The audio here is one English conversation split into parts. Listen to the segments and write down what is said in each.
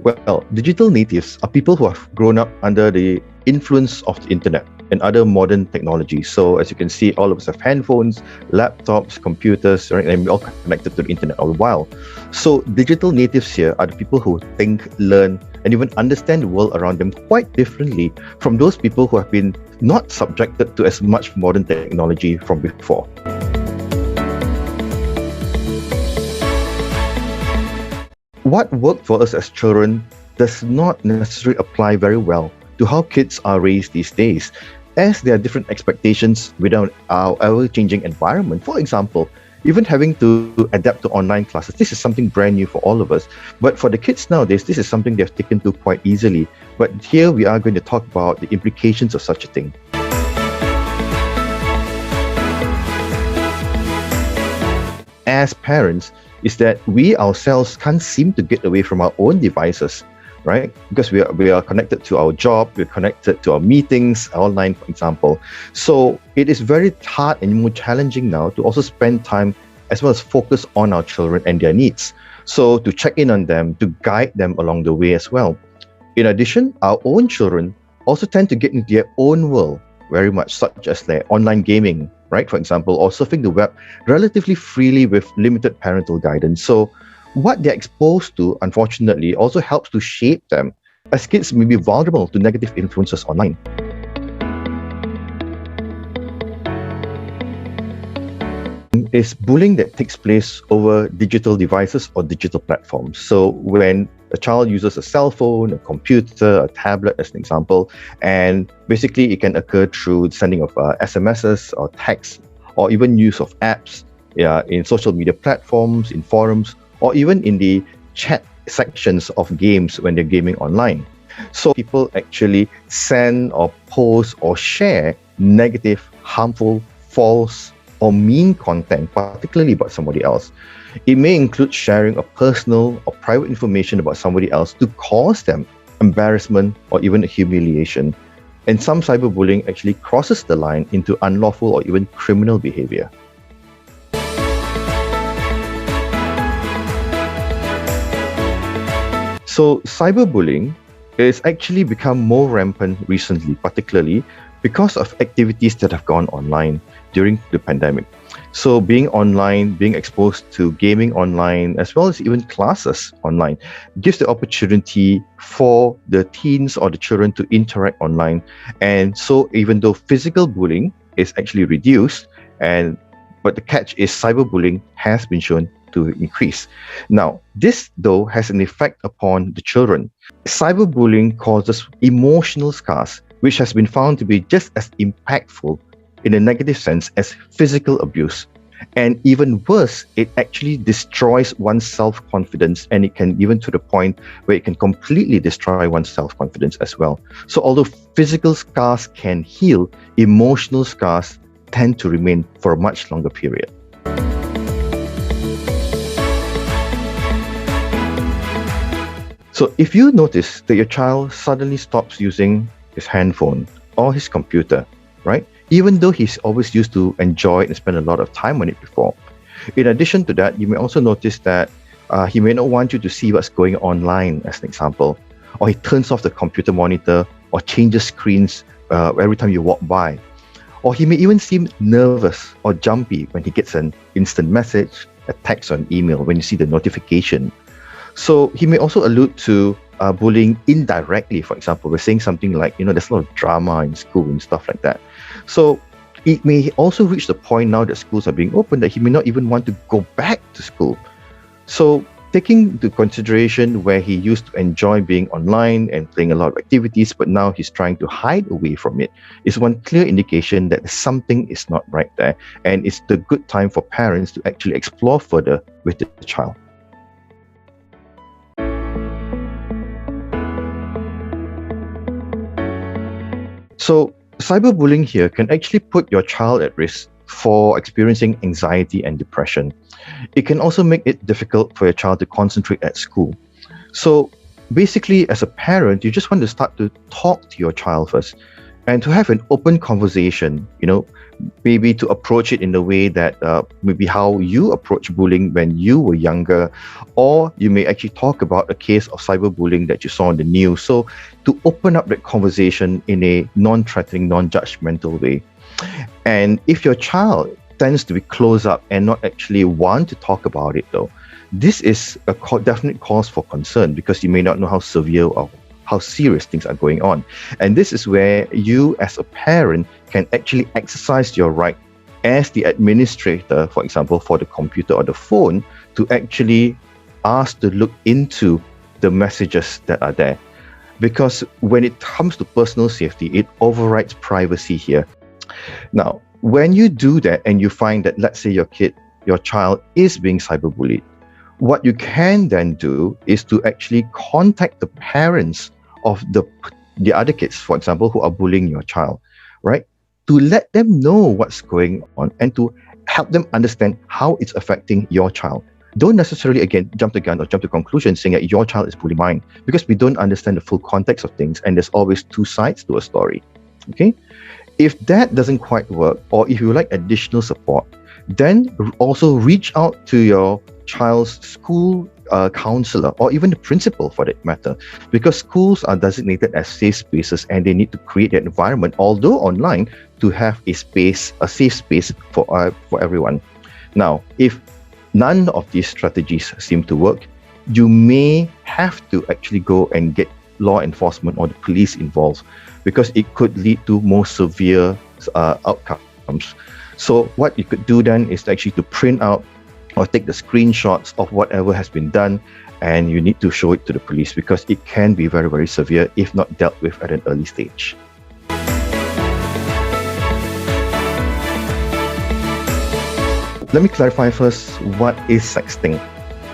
Well, digital natives are people who have grown up under the influence of the internet and other modern technologies. So as you can see, all of us have handphones, laptops, computers, right? And we're all connected to the internet all the while. So digital natives here are the people who think, learn, and even understand the world around them quite differently from those people who have been not subjected to as much modern technology from before. What worked for us as children does not necessarily apply very well to how kids are raised these days, as there are different expectations within our ever-changing environment. For example, even having to adapt to online classes, this is something brand new for all of us. But for the kids nowadays, this is something they've taken to quite easily. But here we are going to talk about the implications of such a thing. As parents, is that we ourselves can't seem to get away from our own devices, right? Because we are connected to our job, we're connected to our meetings online, for example. So it is very hard and more challenging now to also spend time as well as focus on our children and their needs. So to check in on them, to guide them along the way as well. In addition, our own children also tend to get into their own world very much, such as their online gaming, right? For example, or surfing the web relatively freely with limited parental guidance. So what they're exposed to, unfortunately, also helps to shape them, as kids may be vulnerable to negative influences online. Is bullying that takes place over digital devices or digital platforms. So when a child uses a cell phone, a computer, a tablet as an example, and basically it can occur through sending of SMSs or texts, or even use of apps in social media platforms, in forums, or even in the chat sections of games when they're gaming online. So people actually send or post or share negative, harmful, false, or mean content, particularly about somebody else. It may include sharing of personal or private information about somebody else to cause them embarrassment or even humiliation. And some cyberbullying actually crosses the line into unlawful or even criminal behavior. So cyberbullying has actually become more rampant recently, particularly because of activities that have gone online during the pandemic. So being online, being exposed to gaming online, as well as even classes online, gives the opportunity for the teens or the children to interact online. And so even though physical bullying is actually reduced, but the catch is cyberbullying has been shown to increase. Now, this though has an effect upon the children. Cyberbullying causes emotional scars, which has been found to be just as impactful in a negative sense as physical abuse. And even worse, it actually destroys one's self-confidence, and it can even to the point where it can completely destroy one's self-confidence as well. So although physical scars can heal, emotional scars tend to remain for a much longer period. So if you notice that your child suddenly stops using his handphone or his computer, right? Even though he's always used to enjoy it and spend a lot of time on it before. In addition to that, you may also notice that he may not want you to see what's going online, as an example, or he turns off the computer monitor or changes screens every time you walk by. Or he may even seem nervous or jumpy when he gets an instant message, a text, or an email when you see the notification. So he may also allude to bullying indirectly. For example, we're saying something like, there's a lot of drama in school and stuff like that. So it may also reach the point now that schools are being open that he may not even want to go back to school. So taking into consideration where he used to enjoy being online and playing a lot of activities, but now he's trying to hide away from it, is one clear indication that something is not right there. And it's the good time for parents to actually explore further with the child. So cyberbullying here can actually put your child at risk for experiencing anxiety and depression. It can also make it difficult for your child to concentrate at school. So basically, as a parent, you just want to start to talk to your child first and to have an open conversation, maybe to approach it in a way that maybe how you approach bullying when you were younger, or you may actually talk about a case of cyberbullying that you saw on the news. So to open up that conversation in a non-threatening, non-judgmental way. And if your child tends to be close up and not actually want to talk about it, though, this is a definite cause for concern, because you may not know how severe or how serious things are going on. And this is where you as a parent can actually exercise your right as the administrator, for example, for the computer or the phone, to actually ask to look into the messages that are there. Because when it comes to personal safety, it overrides privacy here. Now, when you do that and you find that, let's say your child is being cyberbullied, what you can then do is to actually contact the parents of the other kids, for example, who are bullying your child, right? To let them know what's going on and to help them understand how it's affecting your child. Don't necessarily, again, jump the gun or jump to conclusions saying that your child is bullying mine, because we don't understand the full context of things, and there's always two sides to a story, okay? If that doesn't quite work, or if you would like additional support, then also reach out to your child's school counselor, or even the principal for that matter, because schools are designated as safe spaces and they need to create an environment, although online, to have a safe space for everyone. Now, if none of these strategies seem to work, you may have to actually go and get law enforcement or the police involved, because it could lead to more severe outcomes. So what you could do then is actually to print out or take the screenshots of whatever has been done, and you need to show it to the police, because it can be very, very severe if not dealt with at an early stage. Let me clarify first, what is sexting?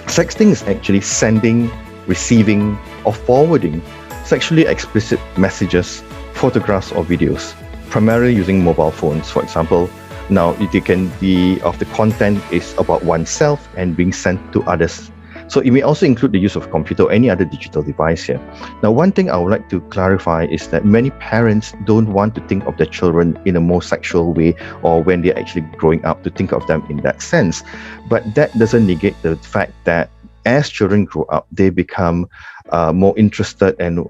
Sexting is actually sending, receiving, or forwarding sexually explicit messages, photographs, or videos, primarily using mobile phones, for example. Now, the content is about oneself and being sent to others. So it may also include the use of computer or any other digital device here. Now, one thing I would like to clarify is that many parents don't want to think of their children in a more sexual way, or when they're actually growing up, to think of them in that sense. But that doesn't negate the fact that as children grow up, they become more interested and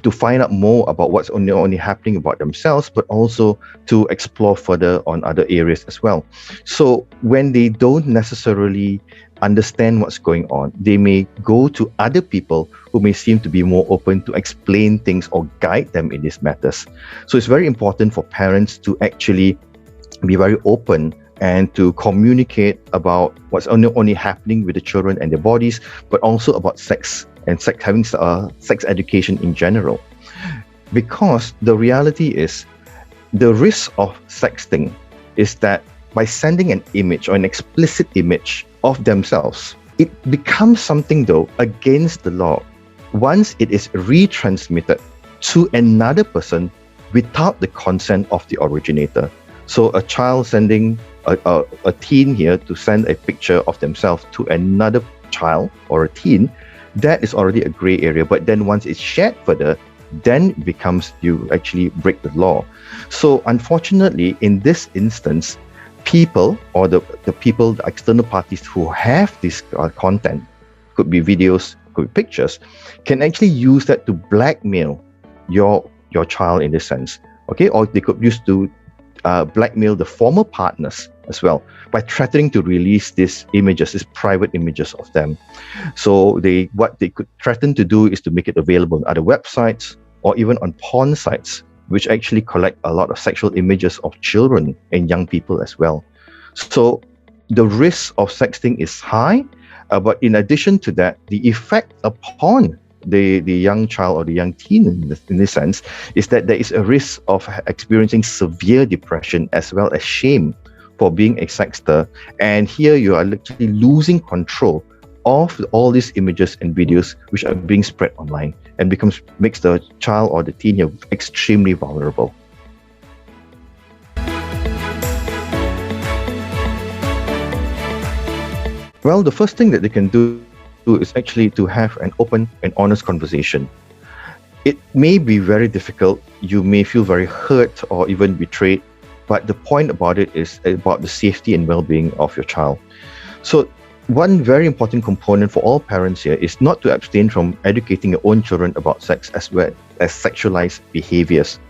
to find out more about what's only happening about themselves, but also to explore further on other areas as well. So when they don't necessarily understand what's going on, they may go to other people who may seem to be more open to explain things or guide them in these matters. So it's very important for parents to actually be very open and to communicate about what's only happening with the children and their bodies, but also about sex and having sex education in general. Because the reality is, the risk of sexting is that by sending an image or an explicit image of themselves, it becomes something, though, against the law once it is retransmitted to another person without the consent of the originator. So a child sending a teen here to send a picture of themselves to another child or a teen, that is already a gray area. But then once it's shared further, then it becomes you actually break the law. So unfortunately, in this instance, people or the people, the external parties who have this content, could be videos, could be pictures, can actually use that to blackmail your child in this sense. Okay, or they could use to blackmail the former partners as well by threatening to release these images, these private images of them. So what they could threaten to do is to make it available on other websites or even on porn sites, which actually collect a lot of sexual images of children and young people as well. So the risk of sexting is high, but in addition to that, the effect upon the young child or the young teen in this sense is that there is a risk of experiencing severe depression as well as shame for being a sexter. And here you are literally losing control of all these images and videos which are being spread online, and makes the child or the teen here extremely vulnerable. Well, the first thing that they can do is actually to have an open and honest conversation. It may be very difficult. You may feel very hurt or even betrayed. But the point about it is about the safety and well-being of your child. So one very important component for all parents here is not to abstain from educating your own children about sex as well as sexualized behaviors,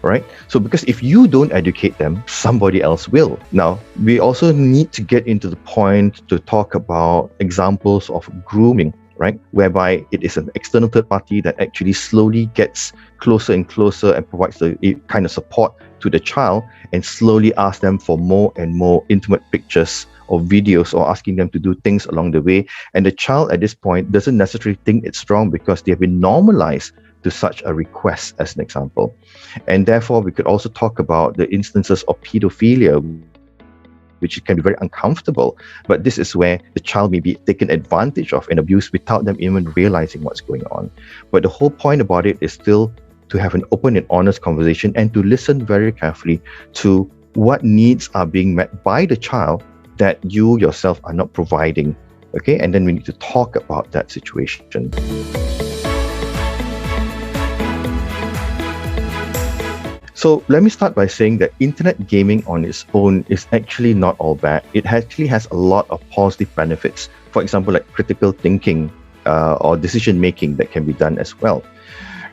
right? So because if you don't educate them, somebody else will. Now, we also need to get into the point to talk about examples of grooming, right? Whereby it is an external third party that actually slowly gets closer and closer and provides the kind of support to the child and slowly asks them for more and more intimate pictures or videos or asking them to do things along the way. And the child at this point doesn't necessarily think it's wrong because they have been normalized to such a request, as an example. And therefore, we could also talk about the instances of pedophilia, which can be very uncomfortable. But this is where the child may be taken advantage of and abused without them even realizing what's going on. But the whole point about it is still to have an open and honest conversation and to listen very carefully to what needs are being met by the child that you yourself are not providing. Okay, and then we need to talk about that situation. So let me start by saying that internet gaming on its own is actually not all bad. It actually has a lot of positive benefits. For example, like critical thinking or decision making that can be done as well.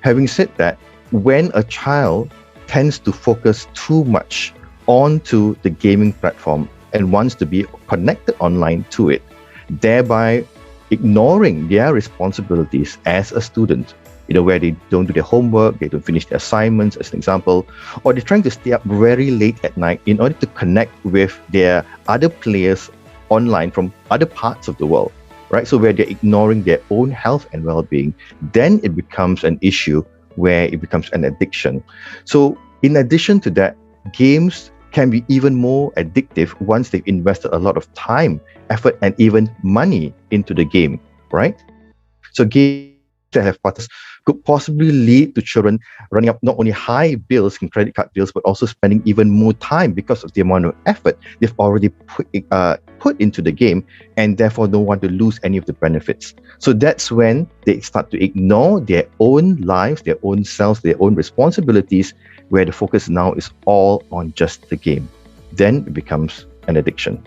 Having said that, when a child tends to focus too much onto the gaming platform and wants to be connected online to it, thereby ignoring their responsibilities as a student, where they don't do their homework, they don't finish their assignments, as an example, or they're trying to stay up very late at night in order to connect with their other players online from other parts of the world, right? So where they're ignoring their own health and well-being, then it becomes an issue where it becomes an addiction. So in addition to that, games can be even more addictive once they've invested a lot of time, effort, and even money into the game, right? So games that have participants could possibly lead to children running up not only high bills and credit card bills, but also spending even more time because of the amount of effort they've already put into the game, and therefore don't want to lose any of the benefits. So that's when they start to ignore their own lives, their own selves, their own responsibilities, where the focus now is all on just the game. Then it becomes an addiction.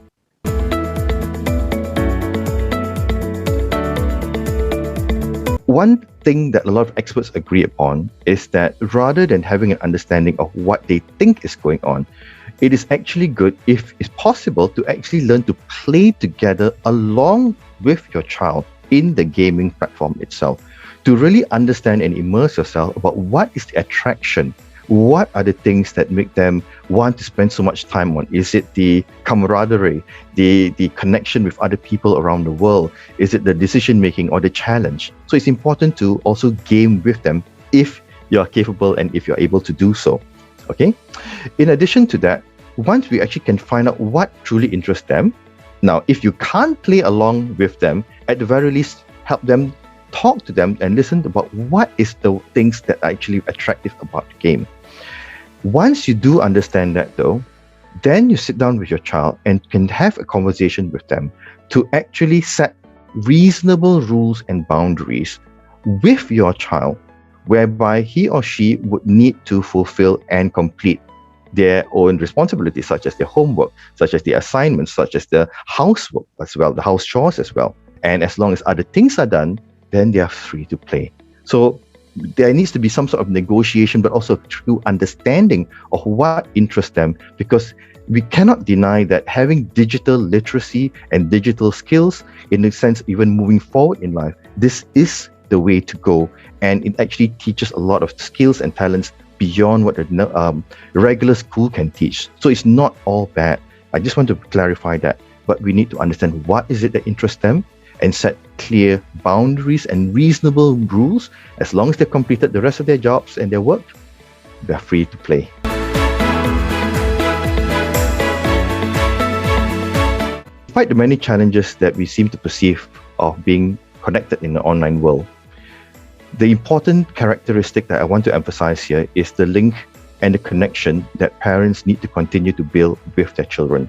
One thing that a lot of experts agree upon is that rather than having an understanding of what they think is going on, it is actually good, if it's possible, to actually learn to play together along with your child in the gaming platform itself, to really understand and immerse yourself about what is the attraction. What are the things that make them want to spend so much time on? Is it the camaraderie, the connection with other people around the world? Is it the decision making or the challenge? So it's important to also game with them if you're capable and if you're able to do so. Okay. In addition to that, once we actually can find out what truly interests them, now if you can't play along with them, at the very least help them, talk to them and listen about what is the things that are actually attractive about the game. Once you do understand that though, then you sit down with your child and can have a conversation with them to actually set reasonable rules and boundaries with your child, whereby he or she would need to fulfill and complete their own responsibilities, such as their homework, such as the assignments, such as the housework as well, the house chores as well. And as long as other things are done, then they are free to play. So there needs to be some sort of negotiation, but also true understanding of what interests them, because we cannot deny that having digital literacy and digital skills, in a sense, even moving forward in life, this is the way to go. And it actually teaches a lot of skills and talents beyond what a regular school can teach. So it's not all bad. I just want to clarify that. But we need to understand what is it that interests them, and set clear boundaries and reasonable rules. As long as they've completed the rest of their jobs and their work, they're free to play. Despite the many challenges that we seem to perceive of being connected in the online world, the important characteristic that I want to emphasize here is the link and the connection that parents need to continue to build with their children.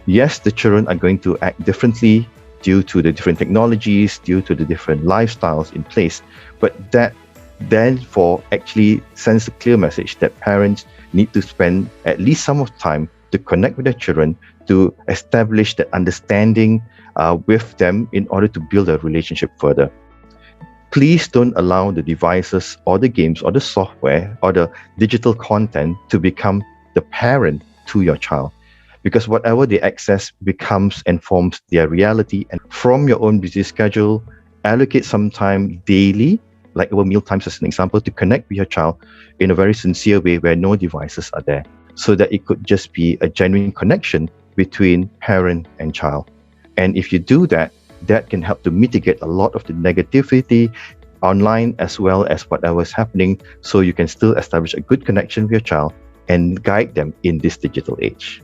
Yes, the children are going to act differently due to the different technologies, due to the different lifestyles in place. But that therefore actually sends a clear message that parents need to spend at least some of time to connect with their children, to establish that understanding with them in order to build a relationship further. Please don't allow the devices or the games or the software or the digital content to become the parent to your child, because whatever they access becomes and forms their reality. And from your own busy schedule, allocate some time daily, like over meal times as an example, to connect with your child in a very sincere way where no devices are there, so that it could just be a genuine connection between parent and child. And if you do that, that can help to mitigate a lot of the negativity online as well as whatever's happening, so you can still establish a good connection with your child and guide them in this digital age.